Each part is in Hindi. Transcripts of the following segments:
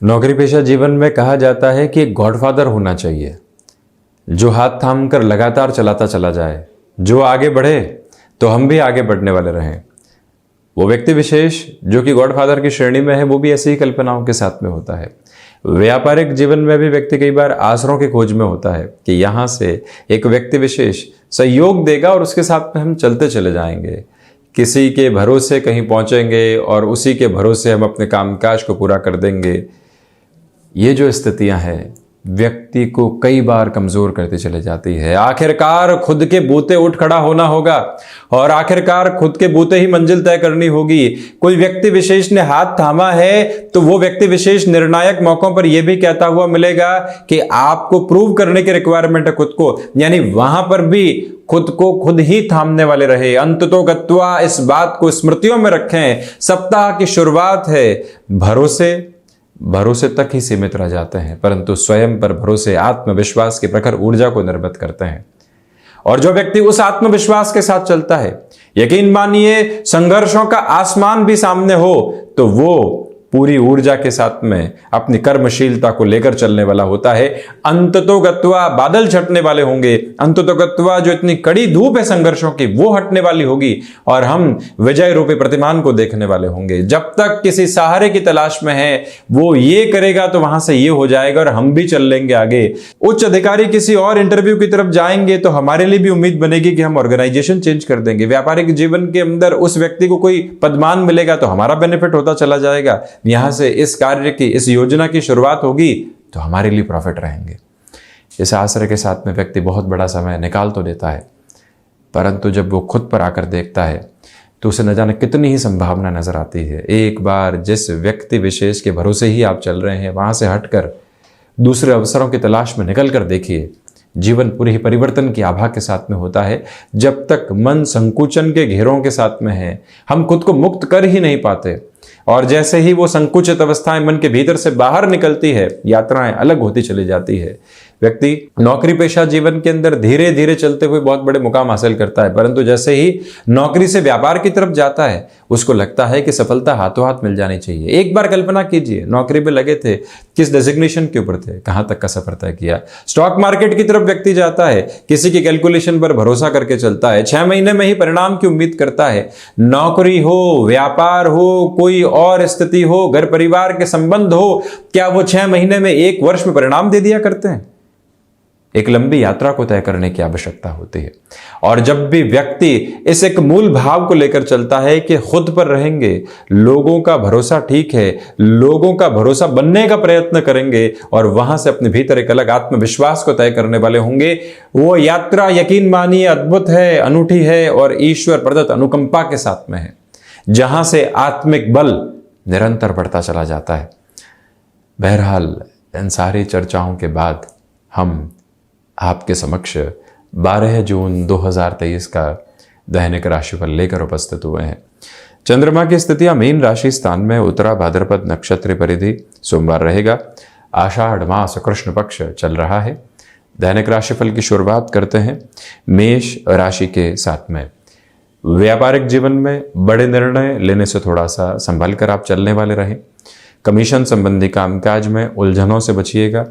नौकरी पेशा जीवन में कहा जाता है कि एक गॉडफादर होना चाहिए जो हाथ थाम कर लगातार चलाता चला जाए, जो आगे बढ़े तो हम भी आगे बढ़ने वाले रहें। वो व्यक्ति विशेष जो कि गॉडफादर की श्रेणी में है, वो भी ऐसी ही कल्पनाओं के साथ में होता है। व्यापारिक जीवन में भी व्यक्ति कई बार आसरों की खोज में होता है कि यहाँ से एक व्यक्ति विशेष सहयोग देगा और उसके साथ में हम चलते चले जाएंगे, किसी के भरोसे कहीं पहुंचेंगे और उसी के भरोसे हम अपने कामकाज को पूरा कर देंगे। ये जो स्थितियां हैं व्यक्ति को कई बार कमजोर करती चली जाती है। आखिरकार खुद के बूते उठ खड़ा होना होगा और आखिरकार खुद के बूते ही मंजिल तय करनी होगी। कोई व्यक्ति विशेष ने हाथ थामा है तो वो व्यक्ति विशेष निर्णायक मौकों पर यह भी कहता हुआ मिलेगा कि आपको प्रूव करने की रिक्वायरमेंट है खुद को, यानी वहां पर भी खुद को खुद ही थामने वाले रहे। अंततो गत्वा इस बात को स्मृतियों में रखें, सप्ताह की शुरुआत है, भरोसे तक ही सीमित रह जाते हैं, परंतु स्वयं पर भरोसे आत्मविश्वास की प्रखर ऊर्जा को निर्मित करते हैं। और जो व्यक्ति उस आत्मविश्वास के साथ चलता है, यकीन मानिए संघर्षों का आसमान भी सामने हो तो वो पूरी ऊर्जा के साथ में अपनी कर्मशीलता को लेकर चलने वाला होता है। अंततोगत्वा बादल छटने वाले होंगे, अंततोगत्वा जो इतनी कड़ी धूप है संघर्षों की वो हटने वाली होगी और हम विजय रूपी प्रतिमान को देखने वाले होंगे। जब तक किसी सहारे की तलाश में है वो ये करेगा तो वहां से ये हो जाएगा और हम भी चल लेंगे आगे। उच्च अधिकारी किसी और इंटरव्यू की तरफ जाएंगे तो हमारे लिए भी उम्मीद बनेगी कि हम ऑर्गेनाइजेशन चेंज कर देंगे। व्यापारिक जीवन के अंदर उस व्यक्ति को कोई पदमान मिलेगा तो हमारा बेनिफिट होता चला जाएगा। यहां से इस कार्य की, इस योजना की शुरुआत होगी तो हमारे लिए प्रॉफिट रहेंगे। इस आश्रय के साथ में व्यक्ति बहुत बड़ा समय निकाल तो देता है, परंतु जब वो खुद पर आकर देखता है तो उसे न जाने कितनी ही संभावना नजर आती है। एक बार जिस व्यक्ति विशेष के भरोसे ही आप चल रहे हैं, वहां से हटकर दूसरे अवसरों की तलाश में निकल कर देखिए, जीवन पूरी ही परिवर्तन की आभा के साथ में होता है। जब तक मन संकुचन के घेरों के साथ में है, हम खुद को मुक्त कर ही नहीं पाते, और जैसे ही वो संकुचित अवस्थाएं मन के भीतर से बाहर निकलती है, यात्राएं अलग होती चली जाती है। व्यक्ति नौकरी पेशा जीवन के अंदर धीरे धीरे चलते हुए बहुत बड़े मुकाम हासिल करता है, परंतु जैसे ही नौकरी से व्यापार की तरफ जाता है उसको लगता है कि सफलता हाथों हाथ मिल जानी चाहिए। एक बार कल्पना कीजिए, नौकरी पे लगे थे, किस डेजिग्नेशन के ऊपर थे, कहां तक का सफर तय किया। स्टॉक मार्केट की तरफ व्यक्ति जाता है, किसी की कैलकुलेशन पर भरोसा करके चलता है, 6 महीने में ही परिणाम की उम्मीद करता है। नौकरी हो, व्यापार हो, कोई और स्थिति हो, घर परिवार के संबंध हो, क्या वो 6 महीने में, 1 वर्ष में परिणाम दे दिया करते हैं? एक लंबी यात्रा को तय करने की आवश्यकता होती है। और जब भी व्यक्ति इस एक मूल भाव को लेकर चलता है कि खुद पर रहेंगे, लोगों का भरोसा ठीक है, लोगों का भरोसा बनने का प्रयत्न करेंगे और वहां से अपने भीतर एक अलग आत्मविश्वास को तय करने वाले होंगे, वो यात्रा यकीन मानिए अद्भुत है, अनूठी है और ईश्वर प्रदत्त अनुकंपा के साथ में है, जहां से आत्मिक बल निरंतर बढ़ता चला जाता है। बहरहाल इन सारी चर्चाओं के बाद हम आपके समक्ष 12 जून 2023 का दैनिक राशिफल लेकर उपस्थित हुए हैं। चंद्रमा की स्थितियां मीन राशि स्थान में उत्तरा भाद्रपद नक्षत्र परिधि सोमवार रहेगा। आषाढ़ मास कृष्ण पक्ष चल रहा है। दैनिक राशिफल की शुरुआत करते हैं मेष राशि के साथ में। व्यापारिक जीवन में बड़े निर्णय लेने से थोड़ा सा संभल कर आप चलने वाले रहें। कमीशन संबंधी कामकाज में उलझनों से बचिएगा।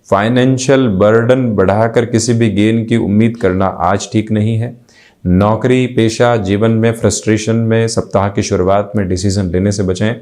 फाइनेंशियल बर्डन बढ़ाकर किसी भी गेन की उम्मीद करना आज ठीक नहीं है। नौकरी पेशा जीवन में फ्रस्ट्रेशन में सप्ताह की शुरुआत में डिसीजन लेने से बचें।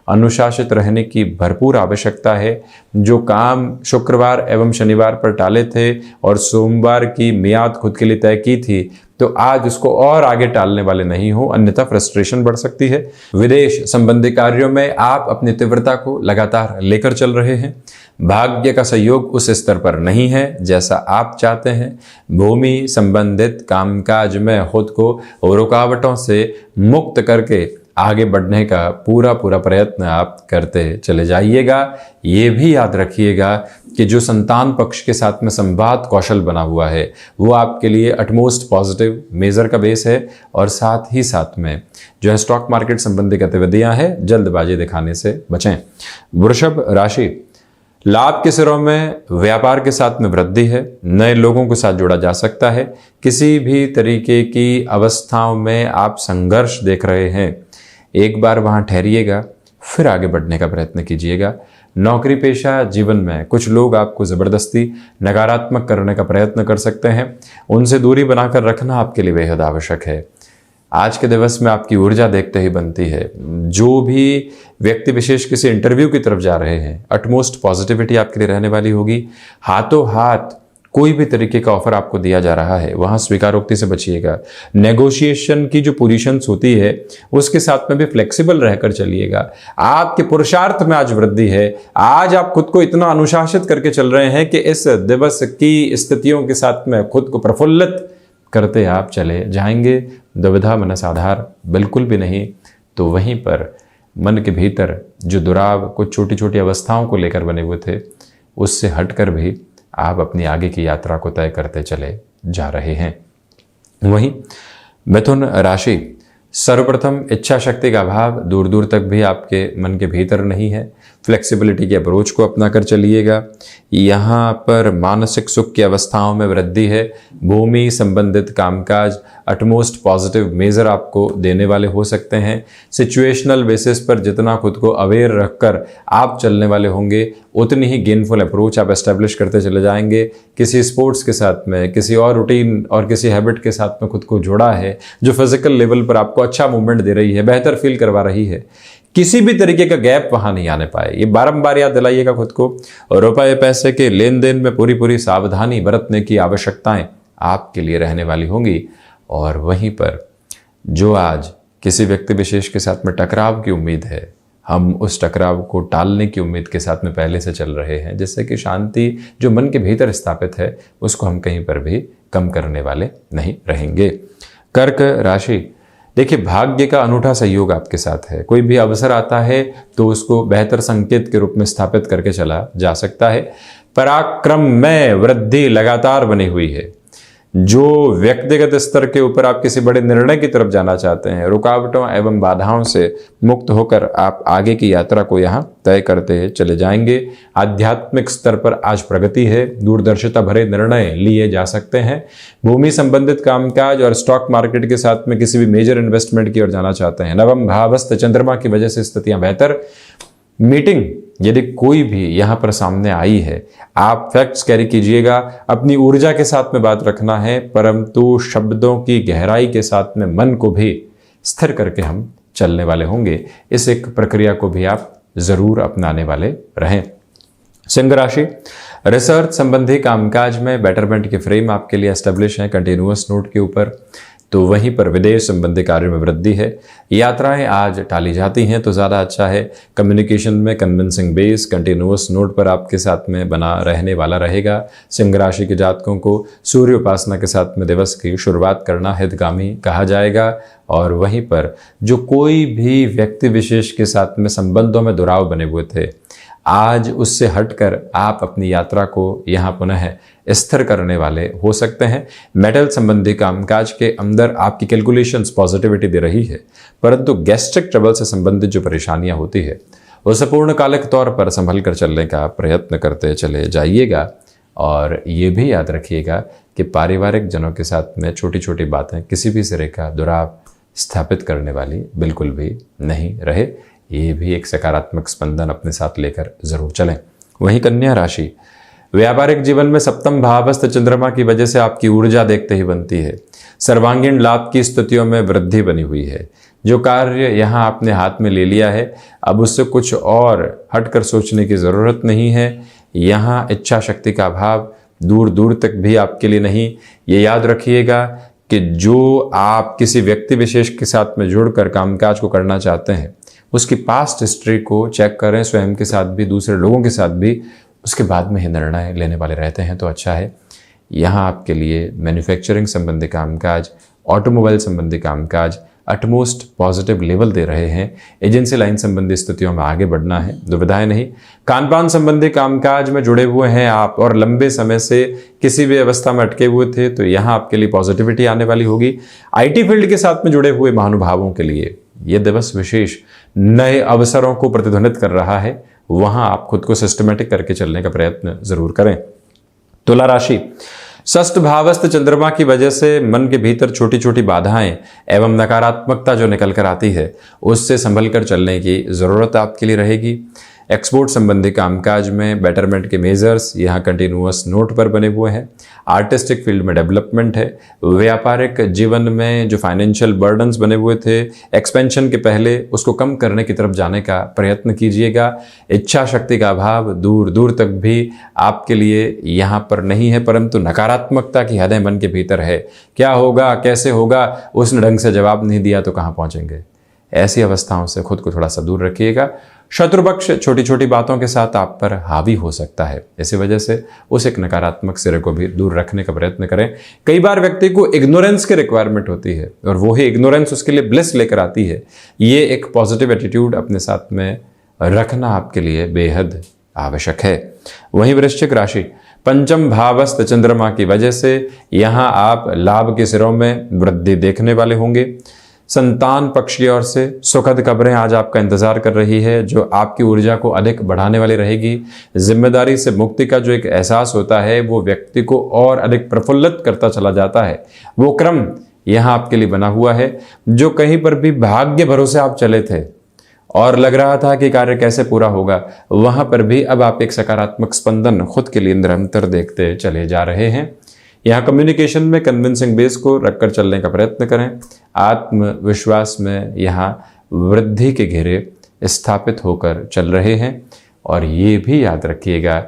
अनुशासित रहने की भरपूर आवश्यकता है। जो काम शुक्रवार एवं शनिवार पर टाले थे और सोमवार की मियाद खुद के लिए तय की थी, तो आज उसको और आगे टालने वाले नहीं हो, अन्यथा फ्रस्ट्रेशन बढ़ सकती है। विदेश संबंधी कार्यों में आप अपनी तीव्रता को लगातार लेकर चल रहे हैं। भाग्य का सहयोग उस स्तर पर नहीं है जैसा आप चाहते हैं। भूमि संबंधित कामकाज में खुद को रुकावटों से मुक्त करके आगे बढ़ने का पूरा प्रयत्न आप करते चले जाइएगा। ये भी याद रखिएगा कि जो संतान पक्ष के साथ में संवाद कौशल बना हुआ है वो आपके लिए अटमोस्ट पॉजिटिव मेजर का बेस है। और साथ ही साथ में जो है स्टॉक मार्केट संबंधी गतिविधियां हैं, जल्दबाजी दिखाने से बचें। वृषभ राशि, लाभ के सिरों में व्यापार के साथ में वृद्धि है। नए लोगों के साथ जोड़ा जा सकता है। किसी भी तरीके की अवस्थाओं में आप संघर्ष देख रहे हैं, एक बार वहां ठहरिएगा, फिर आगे बढ़ने का प्रयत्न कीजिएगा। नौकरी पेशा जीवन में कुछ लोग आपको ज़बरदस्ती नकारात्मक करने का प्रयत्न कर सकते हैं, उनसे दूरी बनाकर रखना आपके लिए बेहद आवश्यक है। आज के दिवस में आपकी ऊर्जा देखते ही बनती है। जो भी व्यक्ति विशेष किसी इंटरव्यू की तरफ जा रहे हैं, अटमोस्ट पॉजिटिविटी आपके लिए रहने वाली होगी। हाथों हाथ कोई भी तरीके का ऑफर आपको दिया जा रहा है, वहां स्वीकारोक्ति से बचिएगा। नेगोशिएशन की जो पोजीशंस होती है उसके साथ में भी फ्लेक्सिबल रहकर चलिएगा। आपके पुरुषार्थ में आज वृद्धि है। आज आप खुद को इतना अनुशासित करके चल रहे हैं कि इस दिवस की स्थितियों के साथ में खुद को प्रफुल्लित करते आप चले जाएंगे। दुविधा मनस आधार बिल्कुल भी नहीं। तो वहीं पर मन के भीतर जो दुराव कुछ छोटी छोटी अवस्थाओं को लेकर बने हुए थे, उससे हटकर भी आप अपनी आगे की यात्रा को तय करते चले जा रहे हैं। वहीं मिथुन राशि, सर्वप्रथम इच्छा शक्ति का अभाव दूर दूर तक भी आपके मन के भीतर नहीं है। फ्लेक्सिबिलिटी के अप्रोच को अपनाकर चलिएगा। यहाँ पर मानसिक सुख की अवस्थाओं में वृद्धि है। भूमि संबंधित कामकाज अटमोस्ट पॉजिटिव मेजर आपको देने वाले हो सकते हैं। सिचुएशनल बेसिस पर जितना खुद को अवेयर रखकर आप चलने वाले होंगे, उतनी ही गेनफुल अप्रोच आप एस्टेब्लिश करते चले जाएंगे। किसी स्पोर्ट्स के साथ में, किसी और रूटीन और किसी हैबिट के साथ में खुद को जोड़ा है जो फिजिकल लेवल पर आपको अच्छा मूवमेंट दे रही है, बेहतर फील करवा रही है, किसी भी तरीके का गैप वहां नहीं आने पाए। ये बारंबार याद दिलाइएगा खुद को। और रुपए पैसे के लेन देन में पूरी पूरी सावधानी बरतने की आवश्यकताएं आपके लिए रहने वाली होंगी। और वहीं पर जो आज किसी व्यक्ति विशेष के साथ में टकराव की उम्मीद है, हम उस टकराव को टालने की उम्मीद के साथ में पहले से चल रहे हैं, जिससे कि शांति जो मन के भीतर स्थापित है उसको हम कहीं पर भी कम करने वाले नहीं रहेंगे। कर्क राशि, देखिए भाग्य का अनूठा सहयोग आपके साथ है। कोई भी अवसर आता है तो उसको बेहतर संकेत के रूप में स्थापित करके चला जा सकता है। पराक्रम में वृद्धि लगातार बनी हुई है। जो व्यक्तिगत स्तर के ऊपर आप किसी बड़े निर्णय की तरफ जाना चाहते हैं, रुकावटों एवं बाधाओं से मुक्त होकर आप आगे की यात्रा को यहाँ तय करते चले जाएंगे। आध्यात्मिक स्तर पर आज प्रगति है। दूरदर्शिता भरे निर्णय लिए जा सकते हैं। भूमि संबंधित कामकाज और स्टॉक मार्केट के साथ में किसी भी मेजर इन्वेस्टमेंट की ओर जाना चाहते हैं। नवम भावस्थ चंद्रमा की वजह से स्थितियां बेहतर। मीटिंग यदि कोई भी यहां पर सामने आई है, आप फैक्ट्स कैरी कीजिएगा। अपनी ऊर्जा के साथ में बात रखना है, परंतु शब्दों की गहराई के साथ में मन को भी स्थिर करके हम चलने वाले होंगे। इस एक प्रक्रिया को भी आप जरूर अपनाने वाले रहें। सिंह राशि, रिसर्च संबंधी कामकाज में बेटरमेंट के फ्रेम आपके लिए एस्टेब्लिश हैं कंटिन्यूअस नोट के ऊपर। तो वहीं पर विदेश संबंधी कार्यों में वृद्धि है। यात्राएं आज टाली जाती हैं तो ज़्यादा अच्छा है। कम्युनिकेशन में कन्विंसिंग बेस कंटिन्यूअस नोट पर आपके साथ में बना रहने वाला रहेगा। सिंह राशि के जातकों को सूर्य उपासना के साथ में दिवस की शुरुआत करना हितगामी कहा जाएगा। और वहीं पर जो कोई भी व्यक्ति विशेष के साथ में संबंधों में दुराव बने हुए थे, आज उससे हटकर आप अपनी यात्रा को यहाँ पुनः स्थिर करने वाले हो सकते हैं। मेटल संबंधी कामकाज के अंदर आपकी कैलकुलेशंस पॉजिटिविटी दे रही है, परंतु गैस्ट्रिक ट्रबल से संबंधित जो परेशानियां होती है उसे पूर्णकालिक तौर पर संभल कर चलने का प्रयत्न करते चले जाइएगा। और ये भी याद रखिएगा कि पारिवारिक जनों के साथ में छोटी छोटी बातें किसी भी सिरे का दुराव स्थापित करने वाली बिल्कुल भी नहीं रहे। ये भी एक सकारात्मक स्पंदन अपने साथ लेकर जरूर चलें। वहीं कन्या राशि, व्यापारिक जीवन में सप्तम भावस्थ चंद्रमा की वजह से आपकी ऊर्जा देखते ही बनती है। सर्वांगीण लाभ की स्थितियों में वृद्धि बनी हुई है। जो कार्य यहाँ आपने हाथ में ले लिया है, अब उससे कुछ और हटकर सोचने की ज़रूरत नहीं है। यहाँ इच्छा शक्ति का अभाव दूर दूर तक भी आपके लिए नहीं। ये याद रखिएगा कि जो आप किसी व्यक्ति विशेष के साथ में जुड़कर कामकाज को करना चाहते हैं, उसकी पास्ट हिस्ट्री को चेक करें, स्वयं के साथ भी दूसरे लोगों के साथ भी, उसके बाद में ही निर्णय लेने वाले रहते हैं तो अच्छा है। यहाँ आपके लिए मैन्युफैक्चरिंग संबंधी कामकाज, ऑटोमोबाइल संबंधी कामकाज अटमोस्ट पॉजिटिव लेवल दे रहे हैं। एजेंसी लाइन संबंधी स्थितियों में आगे बढ़ना है, दुविधाएं नहीं। खान पान संबंधी कामकाज में जुड़े हुए हैं आप और लंबे समय से किसी भी अवस्था में अटके हुए थे तो यहाँ आपके लिए पॉजिटिविटी आने वाली होगी। आईटी फील्ड के साथ में जुड़े हुए महानुभावों के लिए ये दिवस विशेष नए अवसरों को प्रतिध्वनित कर रहा है। वहां आप खुद को सिस्टमेटिक करके चलने का प्रयत्न जरूर करें। तुला राशि, षष्ठ भावस्थ चंद्रमा की वजह से मन के भीतर छोटी छोटी बाधाएं एवं नकारात्मकता जो निकल कर आती है, उससे संभल कर चलने की जरूरत आपके लिए रहेगी। एक्सपोर्ट संबंधी कामकाज में बेटरमेंट के मेजर्स यहाँ कंटिन्यूअस नोट पर बने हुए हैं। आर्टिस्टिक फील्ड में डेवलपमेंट है। व्यापारिक जीवन में जो फाइनेंशियल बर्डन्स बने हुए थे एक्सपेंशन के पहले, उसको कम करने की तरफ जाने का प्रयत्न कीजिएगा। इच्छा शक्ति का अभाव दूर दूर तक भी आपके लिए यहाँ पर नहीं है, परंतु नकारात्मकता की हदें मन के भीतर है। क्या होगा, कैसे होगा, उसने ढंग से जवाब नहीं दिया तो कहाँ पहुँचेंगे। ऐसी अवस्थाओं से खुद को थोड़ा सा दूर रखिएगा। शत्रुपक्ष छोटी छोटी बातों के साथ आप पर हावी हो सकता है, इसी वजह से उस एक नकारात्मक सिरे को भी दूर रखने का प्रयत्न करें। कई बार व्यक्ति को इग्नोरेंस की रिक्वायरमेंट होती है और वही इग्नोरेंस उसके लिए ब्लिस लेकर आती है। ये एक पॉजिटिव एटीट्यूड अपने साथ में रखना आपके लिए बेहद आवश्यक है। वहीं वृश्चिक राशि, पंचम भावस्थ चंद्रमा की वजह से यहाँ आप लाभ के सिरों में वृद्धि देखने वाले होंगे। संतान पक्ष की ओर से सुखद खबरें आज आपका इंतजार कर रही है, जो आपकी ऊर्जा को अधिक बढ़ाने वाली रहेगी। जिम्मेदारी से मुक्ति का जो एक एहसास होता है वो व्यक्ति को और अधिक प्रफुल्लित करता चला जाता है। वो क्रम यहाँ आपके लिए बना हुआ है। जो कहीं पर भी भाग्य भरोसे आप चले थे और लग रहा था कि कार्य कैसे पूरा होगा, वहां पर भी अब आप एक सकारात्मक स्पंदन खुद के लिए निरंतर देखते चले जा रहे हैं। यहाँ कम्युनिकेशन में कन्विंसिंग बेस को रखकर चलने का प्रयत्न करें। आत्मविश्वास में यहाँ वृद्धि के घेरे स्थापित होकर चल रहे हैं। और ये भी याद रखिएगा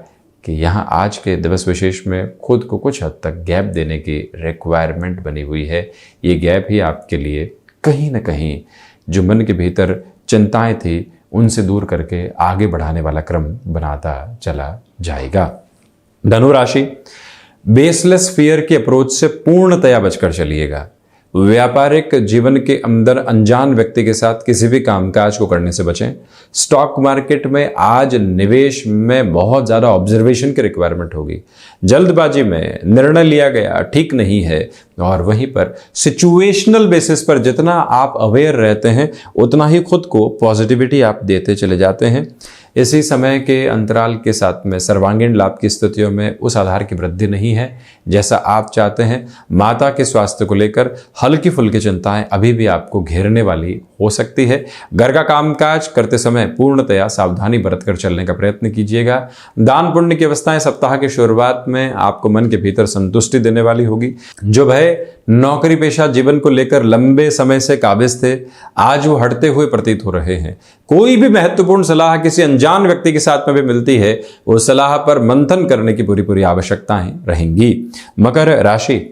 कि यहाँ आज के दिवस विशेष में खुद को कुछ हद तक गैप देने की रिक्वायरमेंट बनी हुई है। ये गैप ही आपके लिए कहीं ना कहीं जो मन के भीतर चिंताएं थी उनसे दूर करके आगे बढ़ाने वाला क्रम बनाता चला जाएगा। धनु राशि, बेसलेस फियर की अप्रोच से पूर्णतया बचकर चलिएगा। व्यापारिक जीवन के अंदर अनजान व्यक्ति के साथ किसी भी कामकाज को करने से बचें। स्टॉक मार्केट में आज निवेश में बहुत ज़्यादा ऑब्जर्वेशन की रिक्वायरमेंट होगी। जल्दबाजी में निर्णय लिया गया ठीक नहीं है। और वहीं पर सिचुएशनल बेसिस पर जितना आप अवेयर रहते हैं उतना ही खुद को पॉजिटिविटी आप देते चले जाते हैं। इसी समय के अंतराल के साथ में सर्वांगीण लाभ की स्थितियों में उस आधार की वृद्धि नहीं है जैसा आप चाहते हैं। माता के स्वास्थ्य को लेकर हल्की फुल्की चिंताएं अभी भी आपको घेरने वाली हो सकती है। घर का कामकाज करते समय पूर्णतया सावधानी बरतकर चलने का प्रयत्न कीजिएगा। दान पुण्य की अवस्थाएं सप्ताह की शुरुआत में आपको मन के भीतर संतुष्टि देने वाली होगी। जो भय नौकरी पेशा जीवन को लेकर लंबे समय से काबिज थे, आज वो हटते हुए प्रतीत हो रहे हैं। कोई भी महत्वपूर्ण सलाह किसी अनजान व्यक्ति के साथ में भी मिलती है, वो सलाह पर मंथन करने की पूरी आवश्यकताएं रहेंगी। मकर राशि,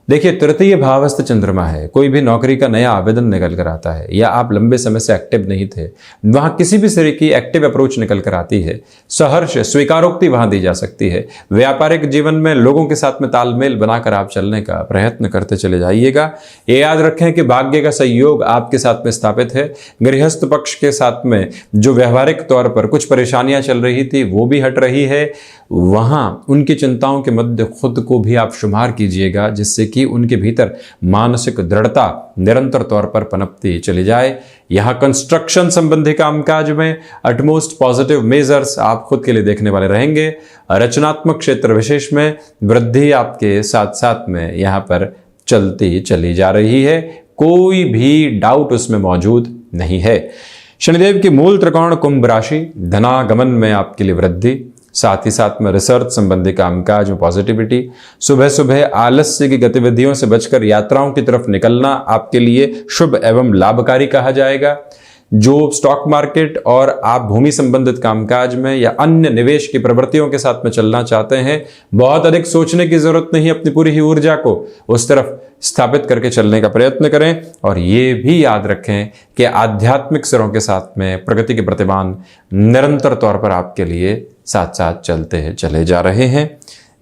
देखिए तृतीय भावस्थ चंद्रमा है। कोई भी नौकरी का नया आवेदन निकल कर आता है या आप लंबे समय से एक्टिव नहीं थे, वहां किसी भी तरह की एक्टिव अप्रोच निकल कर आती है। सहर्ष स्वीकारोक्ति वहां दी जा सकती है। व्यापारिक जीवन में लोगों के साथ में तालमेल बनाकर आप चलने का प्रयत्न करते चले जाइएगा। ये याद रखें कि भाग्य का सहयोग आपके साथ में स्थापित है। गृहस्थ पक्ष के साथ में जो व्यवहारिक तौर पर कुछ परेशानियां चल रही थी वो भी हट रही है। वहां उनकी चिंताओं के मध्य खुद को भी आप शुमार कीजिएगा, जिससे कि उनके भीतर मानसिक दृढ़ता निरंतर तौर पर पनपती चली जाए। यहां कंस्ट्रक्शन संबंधी कामकाज में अटमोस्ट पॉजिटिव मेजर्स आप खुद के लिए देखने वाले रहेंगे। रचनात्मक क्षेत्र विशेष में वृद्धि आपके साथ साथ में यहां पर चलती चली जा रही है। कोई भी डाउट उसमें मौजूद नहीं है। शनिदेव की मूल त्रिकोण कुंभ राशि, धनागमन में आपके लिए वृद्धि, साथ ही साथ में रिसर्च संबंधी कामकाज में पॉजिटिविटी। सुबह सुबह आलस्य की गतिविधियों से बचकर यात्राओं की तरफ निकलना आपके लिए शुभ एवं लाभकारी कहा जाएगा। जो स्टॉक मार्केट और आप भूमि संबंधित कामकाज में या अन्य निवेश की प्रवृत्तियों के साथ में चलना चाहते हैं, बहुत अधिक सोचने की जरूरत नहीं। अपनी पूरी ही ऊर्जा को उस तरफ स्थापित करके चलने का प्रयत्न करें। और ये भी याद रखें कि आध्यात्मिक सिरों के साथ में प्रगति के प्रतिमान निरंतर तौर पर आपके लिए साथ साथ चलते चले जा रहे हैं।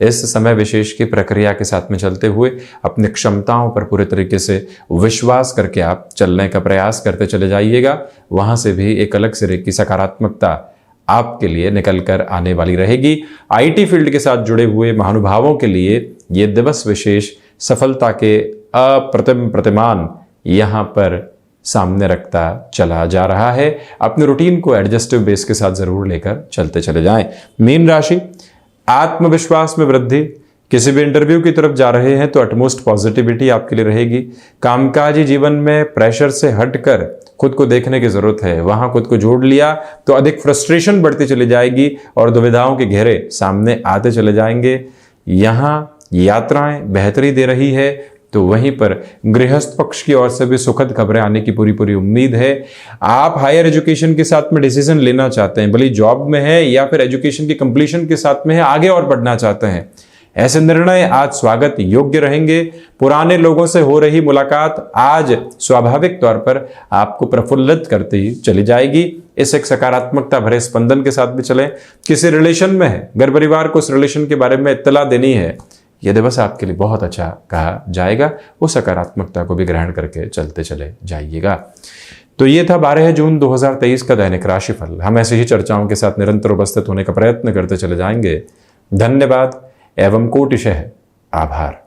इस समय विशेष की प्रक्रिया के साथ में चलते हुए अपनी क्षमताओं पर पूरे तरीके से विश्वास करके आप चलने का प्रयास करते चले जाइएगा। वहां से भी एक अलग सिरे की सकारात्मकता आपके लिए निकल कर आने वाली रहेगी। आईटी फील्ड के साथ जुड़े हुए महानुभावों के लिए ये दिवस विशेष सफलता के अप्रतिम प्रतिमान यहाँ पर सामने रखता चला जा रहा है। अपने रूटीन को एडजस्टिव बेस के साथ जरूर लेकर चलते चले जाएं। मीन राशि, आत्मविश्वास में वृद्धि, किसी भी इंटरव्यू की तरफ जा रहे हैं तो अटमोस्ट पॉजिटिविटी आपके लिए रहेगी। कामकाजी जीवन में प्रेशर से हटकर खुद को देखने की जरूरत है। वहां खुद को जोड़ लिया तो अधिक फ्रस्ट्रेशन बढ़ती चली जाएगी और दुविधाओं के घेरे सामने आते चले जाएंगे। यहां यात्राएं बेहतरी दे रही है तो वहीं पर गृहस्थ पक्ष की ओर से भी सुखद खबरें आने की पूरी पूरी उम्मीद है। आप हायर एजुकेशन के साथ में डिसीजन लेना चाहते हैं, भले जॉब में है या फिर एजुकेशन की कंप्लीशन के साथ में है, आगे और बढ़ना चाहते हैं, ऐसे निर्णय आज स्वागत योग्य रहेंगे। पुराने लोगों से हो रही मुलाकात आज स्वाभाविक तौर पर आपको प्रफुल्लित करती चली जाएगी। इस एक सकारात्मकता भरे स्पंदन के साथ भी चलें। किसी रिलेशन में है, घर परिवार को उस रिलेशन के बारे में इत्तला देनी है, यह दिवस आपके लिए बहुत अच्छा कहा जाएगा। उस सकारात्मकता को भी ग्रहण करके चलते चले जाइएगा। तो ये था 12 जून 2023 का दैनिक राशिफल। हम ऐसे ही चर्चाओं के साथ निरंतर उपस्थित होने का प्रयत्न करते चले जाएंगे। धन्यवाद एवं कोटिशः आभार।